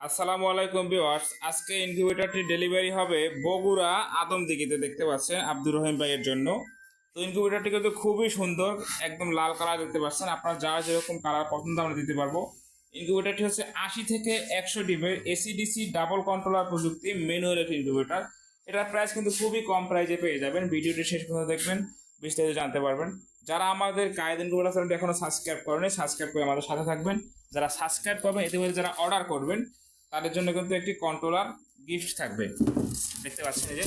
আসসালামু আলাইকুম ভিউয়ার্স, আজকে ইনকিউবেটরটি ডেলিভারি হবে বগুড়া আদমদিঘিতে। দেখতে পাচ্ছেন আব্দুর রহিম ভাইয়ের জন্য। তো ইনকিউবেটরটি কিন্তু খুবই সুন্দর, একদম লাল কালার দেখতে পাচ্ছেন। আপনার যার যেরকম কালার পছন্দ আমরা দিতে পারবো। ইনকিউবেটরটি হচ্ছে 80 থেকে 100 ডিমের এসিডিসি ডাবল কন্ট্রোলার প্রযুক্তি ম্যানুয়াল একটি ইনকিউবেটর। এটার প্রাইস কিন্তু খুবই কম প্রাইসে পেয়ে যাবেন। ভিডিওটি শেষ পর্যন্ত দেখবেন, বিস্তারিত জানতে পারবেন। যারা আমাদের কায়েদ ইনকিউবেটর চ্যানেলটি এখনো সাবস্ক্রাইব করেনি, সাবস্ক্রাইব করে আমাদের সাথে থাকবেন। যারা সাবস্ক্রাইব করবেন, ইতিমধ্যে যারা অর্ডার করবেন তাদের জন্য কিন্তু একটি কন্ট্রোলার গিফট থাকবে। দেখতে পাচ্ছেন এই যে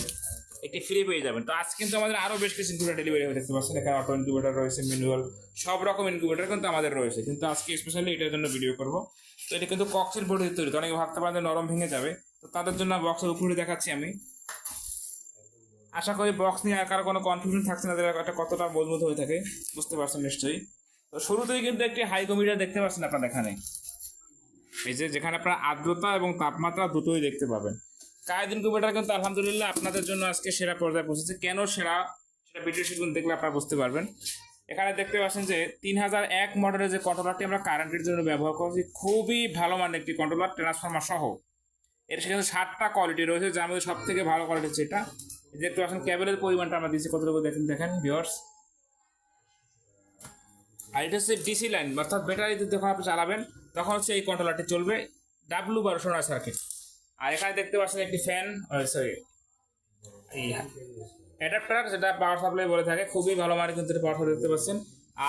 একটি ফ্রি পেয়ে যাবেন। তো আজ কিন্তু আমাদের আরো বেশ কিছু ইনকিউবেটর ডেলিভারি হয়ে দেখতে পাচ্ছেন। এখানে অটো ইনকিউবেটর রয়েছে, ম্যানুয়াল, সব রকম ইনকিউবেটর কিন্তু আমাদের রয়েছে। কিন্তু আজকে স্পেশালি এটার জন্য ভিডিও করব। তো এটা কিন্তু কক্সের বোর্ডে তৈরি। তো অনেকে ভাবতে পারেন যে নরম ভেঙে যাবে, তো তাদের জন্য বক্সের উপরে দেখাচ্ছি আমি। আশা করি বক্স নিয়ে আর কারো কোনো কনফিউশন থাকছে না, এটা কতটা মজবুত হয়ে থাকে বুঝতে পারছেন নিশ্চয়ই। তো শুরুতেই কিন্তু একটি হাইগ্রোমিটার দেখতে পাচ্ছেন আপনার এখানে, এই যে যেখানে আপনার আর্দ্রতা এবং তাপমাত্রা দুটোই দেখতে পাবেন। কায়েদ ইনকিউবেটর কিন্তু আলহামদুলিল্লাহ আপনাদের জন্য আজকে সেরা পর্যায়ে পৌঁছেছে। কেন সেরা সেটা ভিডিও শিখুন, দেখলে আপনারা বুঝতে পারবেন। এখানে দেখতে পাচ্ছেন যে 3001 মডেলের যে কন্ট্রোলারটি আমরা কারেন্টের জন্য ব্যবহার করছি, খুবই ভালো মানের একটি কন্ট্রোলার, ট্রান্সফরমার সহ। এর সেখানে 7টা কোয়ালিটি রয়েছে, যার মধ্যে সব থেকে ভালো কোয়ালিটি হচ্ছে এটা। দেখতে পাচ্ছেন ক্যাবেলের পরিমাণটা আমরা দিচ্ছি কতটুকু, দেখেন দেখেন ভিউয়ার্স। আর এটা হচ্ছে ডিসি লাইন, অর্থাৎ ব্যাটারিতে যখন আপনি চালাবেন তখন হচ্ছে এই কন্ট্রোলারটি চলবে, W12 সার্কিট। আর এখানে দেখতে পাচ্ছেন একটি ফ্যান, সরি এই অ্যাডাপ্টার, যেটা পাওয়ার সাপ্লাই বলে থাকে। খুবই ভালো মানের কিন্তু পাওয়ার সাপ্লাই দেখতে পাচ্ছেন।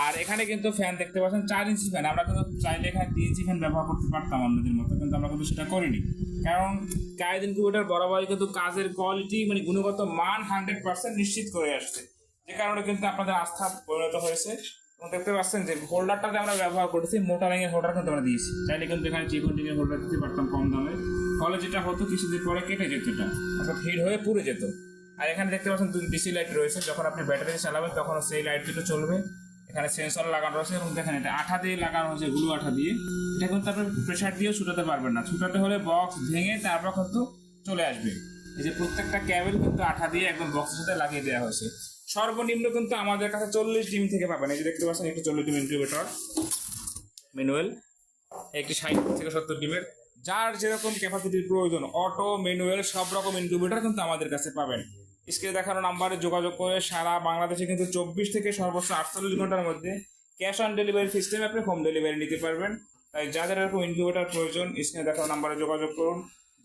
আর এখানে কিন্তু ফ্যান দেখতে পাচ্ছেন 4 ইঞ্চি ফ্যান। আমরা কিন্তু চাইলে এখানে 3 ইঞ্চি ফ্যান ব্যবহার করতে পারতাম অন্যদের মতো, কিন্তু আমরা কিন্তু সেটা করিনি। কারণ কায়েদ ইনকিউবেটর বরাবরই কিন্তু কাজের কোয়ালিটি মানে গুণগত মান 100% নিশ্চিত করে আসছে, যে কারণে কিন্তু আপনাদের আস্থা পরিণত হয়েছে। এবং দেখতে পাচ্ছেন যে হোল্ডারটাতে আমরা ব্যবহার করেছি মোটারিং এর হোল্ডার কিন্তু আমরা দিয়েছি। চাইলে কিন্তু এখানে চিকন এর হোল্ডার দিতে পারতাম কম দামে, ফলে যেটা হতো কিছুদিন পরে কেটে যেত, এটা অর্থাৎ হিট হয়ে পুড়ে যেত। আর এখানে দেখতে পাচ্ছেন দুটো ডিসি লাইট রয়েছে, যখন আপনি ব্যাটারি চালাবেন তখন সেই লাইট দুটো চলবে। এখানে সেন্সর লাগানো রয়েছে এবং দেখেন এটা আঠা দিয়ে লাগানো হয়েছে, গ্লু আঠা দিয়ে। এটা কিন্তু আপনি প্রেসার দিয়েও ছুটাতে পারবেন না, ছুটাতে হলে বক্স ভেঙে তারপর কিন্তু চলে আসবে। এই যে প্রত্যেকটা ক্যাবেল কিন্তু আঠা দিয়ে একদম বক্সের সাথে লাগিয়ে দেওয়া হয়েছে। সর্বনিম্ন কিন্তু আমাদের কাছে 40 ডিম থেকে পাবেন। এই যে দেখতে পাচ্ছেন একটি 40 ডিম ইনকিউবেটর ম্যানুয়াল, একটি 60 থেকে 70 ডিমের, যার যেরকম ক্যাপাসিটির প্রয়োজন, অটো ম্যানুয়াল সব রকম ইনকিউবেটর কিন্তু আমাদের কাছে পাবেন। স্ক্রিনে দেখানো নাম্বারে যোগাযোগ করে সারা বাংলাদেশে কিন্তু 24 থেকে সর্বোচ্চ 48 ঘন্টার মধ্যে ক্যাশ অন ডেলিভারি সিস্টেমে আপনি হোম ডেলিভারি নিতে পারবেন। তাই যাদের এরকম ইনকিউবেটর প্রয়োজন, স্ক্রিনে দেখানো নাম্বারে যোগাযোগ করুন।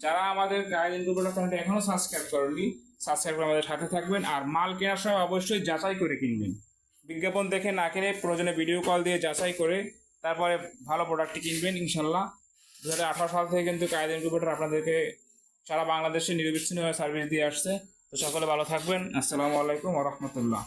যারা আমাদের কায়েদ ইনকিউবেটর চ্যানেলটি এখনো সাবস্ক্রাইব করেননি, সাবস্ক্রাইব করে আমাদের সাথে থাকবেন। আর মাল কেনার সময় অবশ্যই যাচাই করে কিনবেন, বিজ্ঞাপন দেখে না কিনে প্রয়োজনে ভিডিও কল দিয়ে যাচাই করে তারপরে ভালো প্রোডাক্টটি কিনবেন ইনশাল্লাহ। 2018 সাল থেকে কিন্তু কায়েদ ইনকিউবেটর আপনাদেরকে সারা বাংলাদেশে নিরবিচ্ছিন্নভাবে সার্ভিস দিয়ে আসছে। তো সকলে ভালো থাকবেন। আসসালামু আলাইকুম ওয়া রাহমাতুল্লাহ।